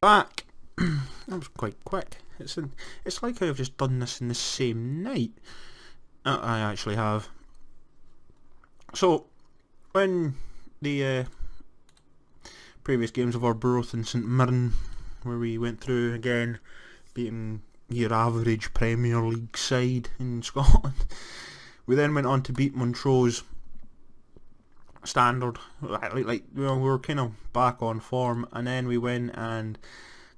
Back. That was quite quick. It's like I've just done this in the same night. I actually have. So, when the previous games of Arbroath and St Mirren, where we went through again, beating your average Premier League side in Scotland, we then went on to beat Montrose standard. Like we were kind of back on form, and then we went and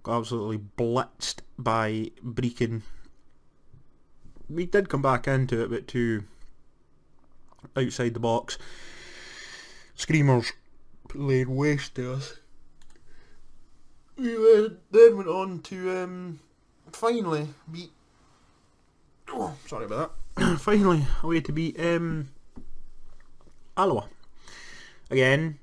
got absolutely blitzed by Brecon. We did come back into it, but too outside the box. Screamers laid waste to us. We then went on to finally beat... Oh, sorry about that. Finally, away to beat Alloa. Again,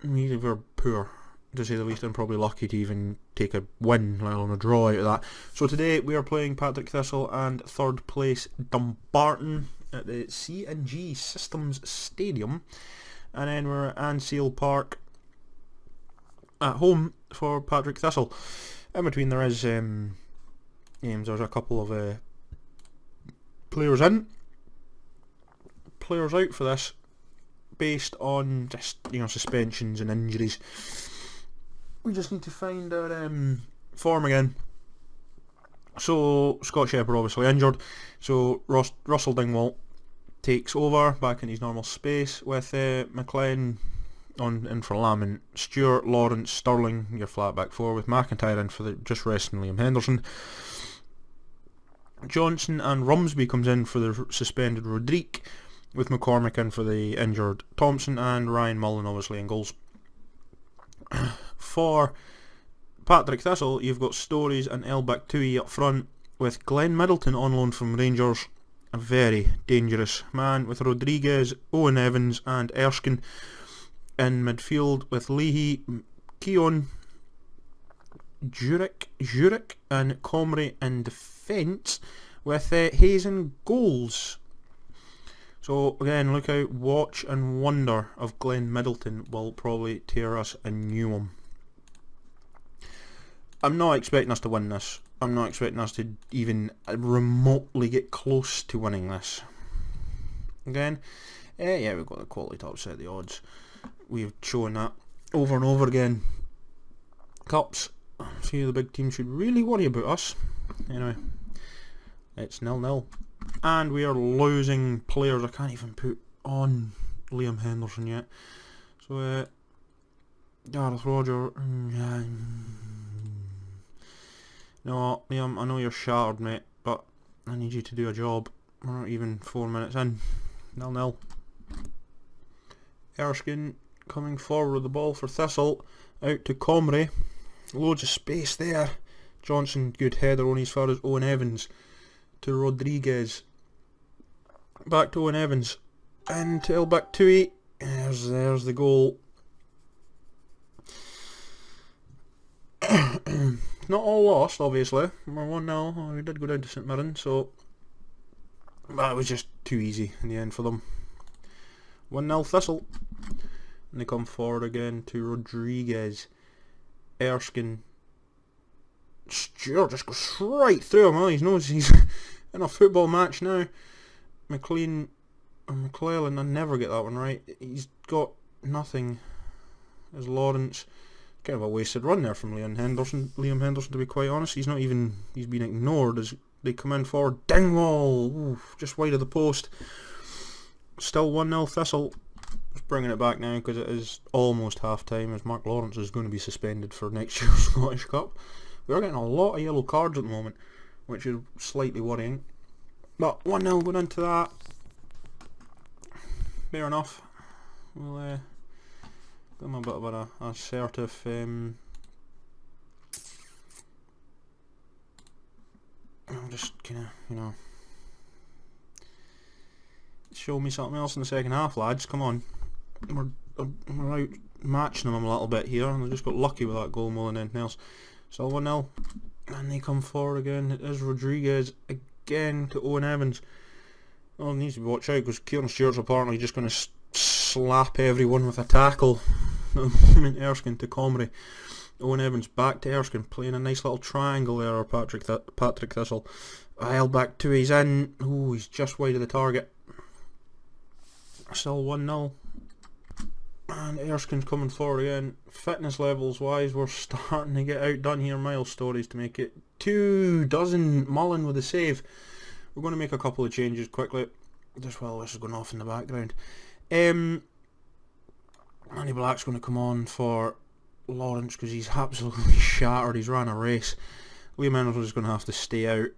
we were poor, to say the least, and probably lucky to even take a win, let alone a draw out of that. So today we are playing Patrick Thistle and third place Dumbarton at the C&G Systems Stadium, and then we're at Anseal Park at home for Patrick Thistle. In between there is games. There's a couple of players in, players out for this, based on just suspensions and injuries. We just need to find our form again. So Scott Shepherd obviously injured, so Russell Dingwall takes over back in his normal space with McLean in for Lamont, Stewart, Lawrence, Stirling, your flat back four, with McIntyre in for just resting Liam Henderson. Johnson and Rumsby comes in for the suspended Rodrigue, with McCormick in for the injured Thompson, and Ryan Mullen obviously in goals. For Patrick Thistle, you've got Stories and Elback Tui up front, with Glenn Middleton on loan from Rangers, a very dangerous man, with Rodriguez, Owen Evans and Erskine in midfield, with Leahy, Keown, Jurek and Comrie in defence, with Hayes in goals. So again, look out, watch and wonder of Glenn Middleton will probably tear us a new one. I'm not expecting us to win this. I'm not expecting us to even remotely get close to winning this. Again, yeah, we've got the quality to upset the odds. We've shown that over and over again. Cups, a few of the big teams should really worry about us. Anyway, it's 0-0. And we are losing players. I can't even put on Liam Henderson yet. So, Gareth Roger. No, Liam, I know you're shattered, mate, but I need you to do a job. We're not even 4 minutes in. 0-0. Erskine coming forward with the ball for Thistle. Out to Comrie. Loads of space there. Johnson, good header only as far as Owen Evans. To Rodriguez. Back to Owen Evans. And to Elback Tui. There's the goal. Not all lost, obviously. We're 1-0. We did go down to St Mirren, so... But it was just too easy in the end for them. 1-0 Thistle. And they come forward again to Rodriguez. Erskine. Stewart just goes right through him. He knows he's in a football match now. McLean or McClellan, I never get that one right. He's got nothing. As Lawrence, kind of a wasted run there from Liam Henderson, to be quite honest. He's been ignored as they come in forward. Dingwall, ooh, just wide of the post. Still 1-0 Thistle. Just bringing it back now because it is almost half time, as Mark Lawrence is going to be suspended for next year's Scottish Cup. We are getting a lot of yellow cards at the moment, which is slightly worrying. But 1-0 going into that. Fair enough. We'll give them a bit of an assertive I'll just kind of, show me something else in the second half, lads. Come on. We're out matching them a little bit here, and they just got lucky with that goal more than anything else. Still 1-0. And they come forward again. It is Rodriguez again to Owen Evans. Oh, needs to be watched out because Kieran Stewart's apparently just going to slap everyone with a tackle. Erskine to Comrie. Owen Evans back to Erskine, playing a nice little triangle there, Patrick Thistle. Held back 2, he's in. Ooh, he's just wide of the target. Still 1-0. And Erskine's coming forward again. Fitness levels wise, we're starting to get outdone here. Miles Stories to make it 24. Mullen with a save. We're going to make a couple of changes quickly, just while this is going off in the background. Andy Black's going to come on for Lawrence because he's absolutely shattered. He's ran a race. Liam Henderson's going to have to stay out.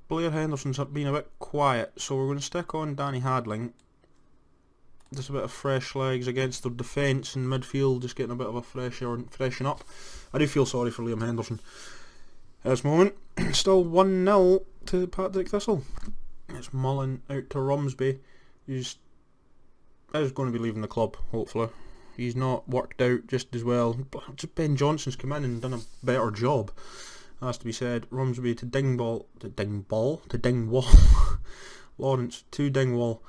Blair Henderson's been a bit quiet, so we're going to stick on Danny Hadling. Just a bit of fresh legs against their defence in midfield, just getting a bit of a freshen up. I do feel sorry for Liam Henderson at this moment. Still 1-0 to Patrick Thistle. It's Mullen out to Rumsby, who's is going to be leaving the club, hopefully. He's not worked out just as well. Ben Johnson's come in and done a better job, has to be said. Rumsby to Dingwall. Lawrence to Dingwall.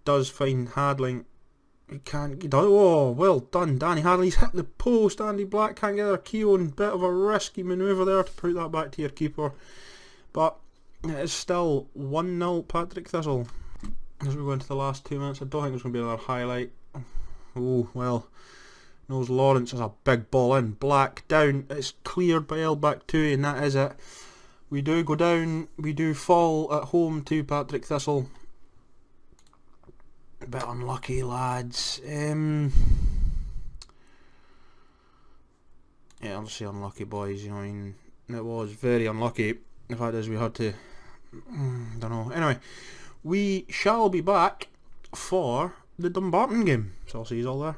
Does find Hadling. He can't get. Oh, well done, Danny Hadling. He's hit the post. Andy Black can't get a key on. Bit of a risky manoeuvre there to put that back to your keeper. But it is still 1-0 Patrick Thistle. As we go into the last 2 minutes, I don't think there's going to be another highlight. Oh, well. Knows Lawrence has a big ball in. Black down. It's cleared by Elback 2, and that is it. We do go down. We do fall at home to Patrick Thistle. A bit unlucky, lads. Yeah, I'll just say unlucky, boys. You know, I mean, it was very unlucky. The fact is, we had to. Don't know. Anyway, we shall be back for the Dumbarton game. So I'll see you all there.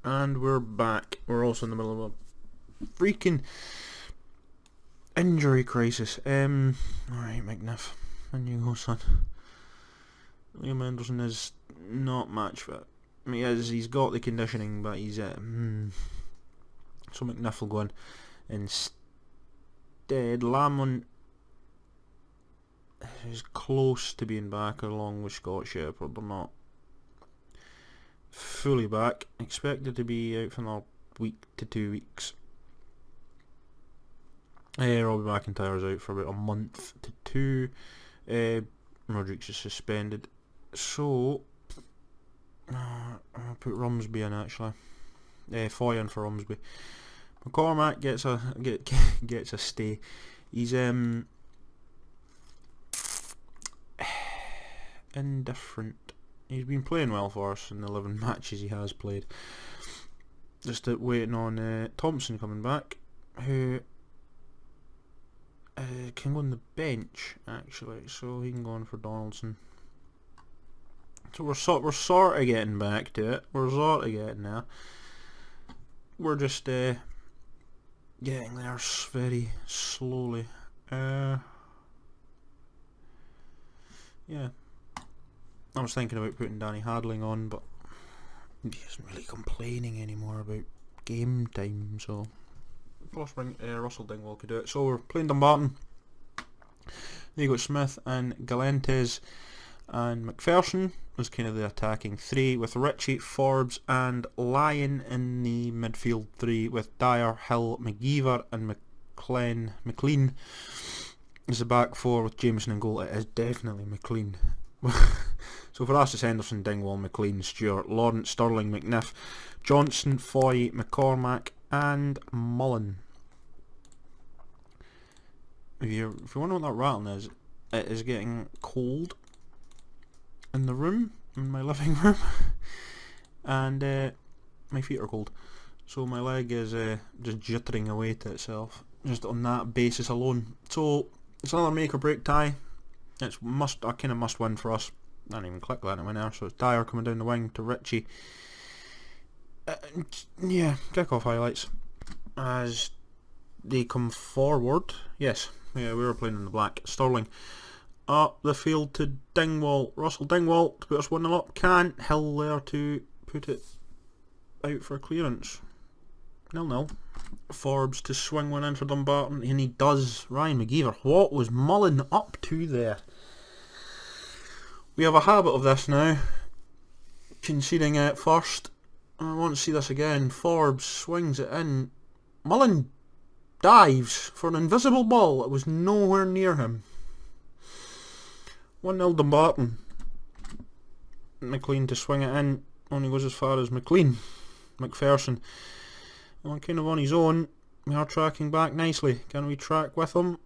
And we're back. We're also in the middle of a freaking injury crisis. Alright, McNiff. And you go, son. Liam Henderson is not match fit. I mean, he's got the conditioning, but he's so McNiff will go in instead. Lamont is close to being back along with Scott Shepherd. They're not fully back. Expected to be out for another week to 2 weeks. Robbie McIntyre's out for about a month to 2. Rodriguez is suspended. So I'll put Rumsby in actually. Foy in for Rumsby. McCormack gets a stay. He's indifferent. He's been playing well for us in the 11 matches he has played. Just waiting on Thompson coming back, who can go on the bench actually, so he can go on for Donaldson. So we're sort of getting back to it. We're sort of getting there. We're just getting there very slowly. Yeah. I was thinking about putting Danny Hadling on, but he isn't really complaining anymore about game time, so Russell Dingwall could do it. So we're playing Dumbarton. Then you got Smith and Galentes and McPherson was kind of the attacking three, with Ritchie, Forbes and Lyon in the midfield three, with Dyer, Hill, McGeever and McLean is the back four, with Jameson in goal. It is definitely McLean. So for us it's Henderson, Dingwall, McLean, Stewart, Lawrence, Sterling, McNiff, Johnson, Foy, McCormack and Mullen. If you wonder what that rattling is, it is getting cold in the room, in my living room, and my feet are cold, so my leg is just jittering away to itself, just on that basis alone. So it's another make or break tie. It's a kind of must win for us. I didn't even click that in my there. So it's Dyer coming down the wing to Ritchie. Yeah, kick-off highlights as they come forward. Yes, yeah, we were playing in the black. Sterling up the field to Dingwall. Russell Dingwall to put us 1-0 up. Can't. Hill there to put it out for clearance. 0-0. Forbes to swing one in for Dumbarton, and he does. Ryan McGeever, what was Mullen up to there? We have a habit of this now, conceding it first. I want to see this again. Forbes swings it in. Mullen dives for an invisible ball. It was nowhere near him. 1-0 Dumbarton. McLean to swing it in. Only goes as far as McPherson. Well, kind of on his own. We are tracking back nicely. Can we track with him?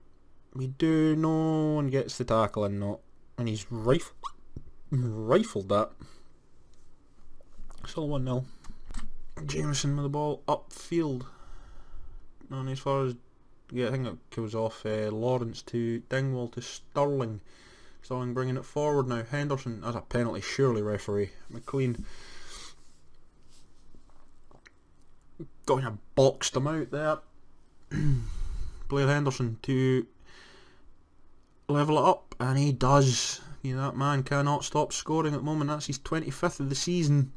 We do. No one gets the tackle in, not. And he's rifled that. Still 1-0. Jameson with the ball upfield. And as far as, I think it goes off Lawrence to Dingwall to Sterling. Sterling bringing it forward now. Henderson, that's a penalty, surely, referee. McLean going to boxed him out there. Blair Henderson to level it up, and he does. That man cannot stop scoring at the moment. That's his 25th of the season.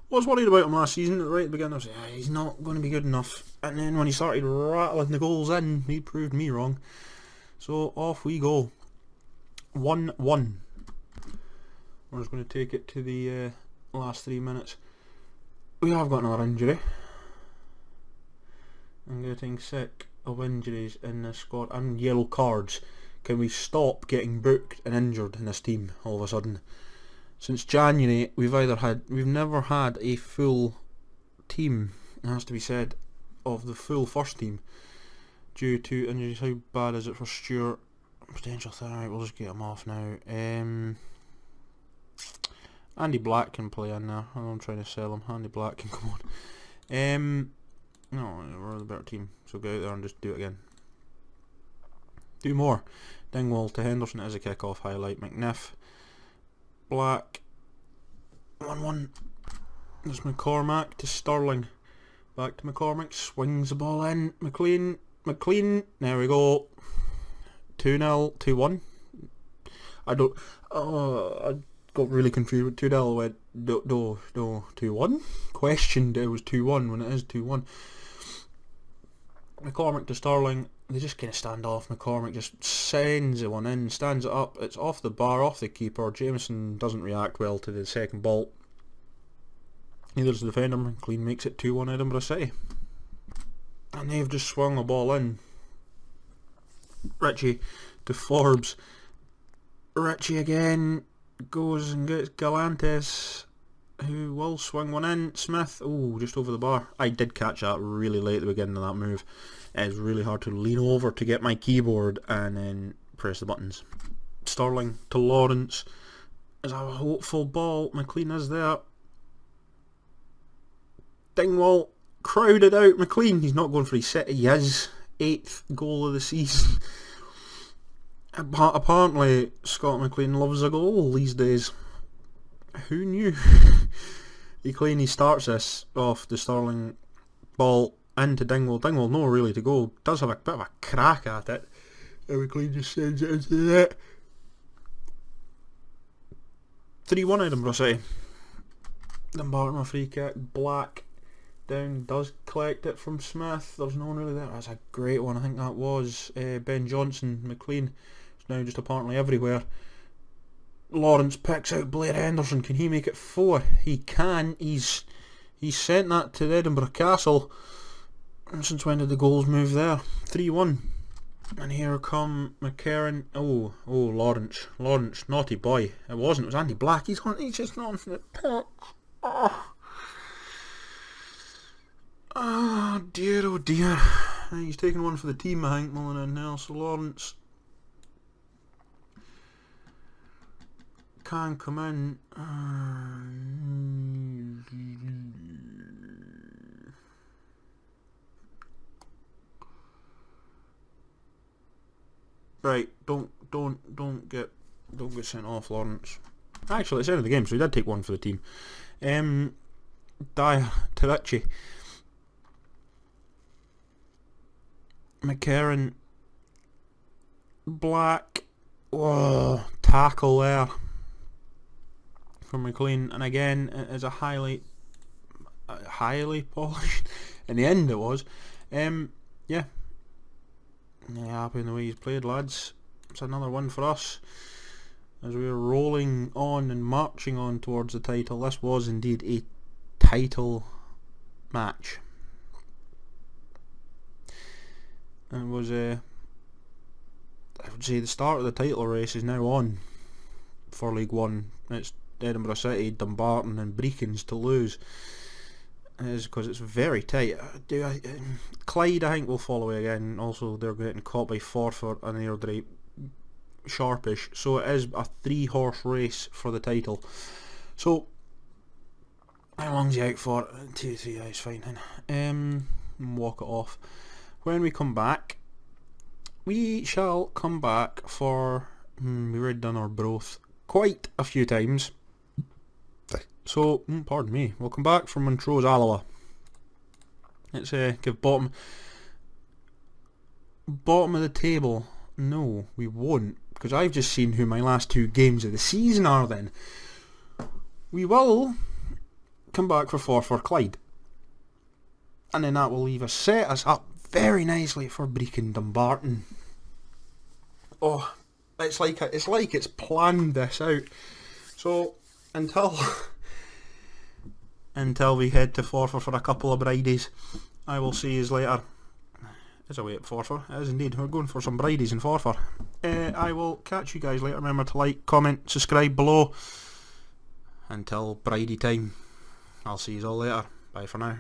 Was worried about him last season. Right at the beginning I was like, he's not going to be good enough. And then when he started rattling the goals in, he proved me wrong. So off we go. 1-1. We're just going to take it to the last 3 minutes. We have got another injury. I'm getting sick of injuries in this squad and yellow cards. Can we stop getting booked and injured in this team all of a sudden? Since January, we've never had a full team, it has to be said, of the full first team due to injuries. How bad is it for Stewart? Potential thing. Alright, we'll just get him off now. Andy Black can play in there. I'm trying to sell him. Andy Black can come on. No, we're the better team, so go out there and just do it again. Do more. Dingwall to Henderson as a kick-off highlight. McNiff. Black. 1-1. There's McCormack to Sterling. Back to McCormack. Swings the ball in. McLean. There we go. 2-0. 2-1. I got really confused with 2-0. Went, no, 2-1? Questioned it was 2-1 when it is 2-1. McCormack to Sterling. They just kind of stand off. McCormack just sends the one in, stands it up. It's off the bar, off the keeper. Jameson doesn't react well to the second ball. Neither does the defender. McLean makes it 2-1 Edinburgh City. And they've just swung a ball in. Ritchie to Forbes. Ritchie again goes and gets Galantes, who will swing one in. Smith, just over the bar. I did catch that really late at the beginning of that move. It's really hard to lean over to get my keyboard and then press the buttons. Sterling to Lawrence. Is a hopeful ball. McLean is there. Dingwall crowded out. McLean, he's not going for his set. He is. 8th goal of the season. Apparently Scott McLean loves a goal these days. Who knew? He starts this off the Sterling ball into Dingwall. Dingwall no really to go. Does have a bit of a crack at it. And McLean just sends it into the net. 3-1 Edinburgh City. Dumbarton a free kick. Black down, does collect it from Smith. There's no one really there. That's a great one. I think that was Ben Johnson. McLean is now just apparently everywhere. Lawrence picks out Blair Henderson. Can he make it 4? He can. He's sent that to the Edinburgh Castle. And since when did the goals move there? 3-1. And here come McCarran. Oh, Lawrence, naughty boy. It wasn't. It was Andy Black. He's just not on for the pitch. Oh dear, oh dear. He's taking one for the team, I think, Mullen in now. So Lawrence can come in. Right, don't get sent off, Lawrence. Actually, it's the end of the game, so he did take one for the team. Dyer to Ritchie. McCarran. Black. Oh, tackle there from McLean, and again it is a highly polished. In the end it was. Yeah, happy in the way he's played, lads. It's another one for us as we're rolling on and marching on towards the title. This was indeed a title match, and it was I would say the start of the title race is now on for League One. It's Edinburgh City, Dumbarton and Brecons to lose. It is because it's very tight. Clyde I think will follow again. Also they're getting caught by Forfar and Airdrie sharpish, so it is a 3-horse race for the title. So how long's he out for? 2, 3 hours, fine then. Walk it off. When we come back, we shall come back for we've already done our broth quite a few times. So, pardon me, we'll come back from Montrose Alloa. Let's give bottom of the table. No, we won't, because I've just seen who my last 2 games of the season are then. We will come back for Forfar Clyde. And then that will set us up very nicely for Brecon Dumbarton. Oh, it's like it's planned this out. So, until we head to Forfar for a couple of bridies, I will see you later. It's away at Forfar. It is indeed. We're going for some bridies in Forfar. I will catch you guys later. Remember to like, comment, subscribe below. Until bridie time, I'll see you all later. Bye for now.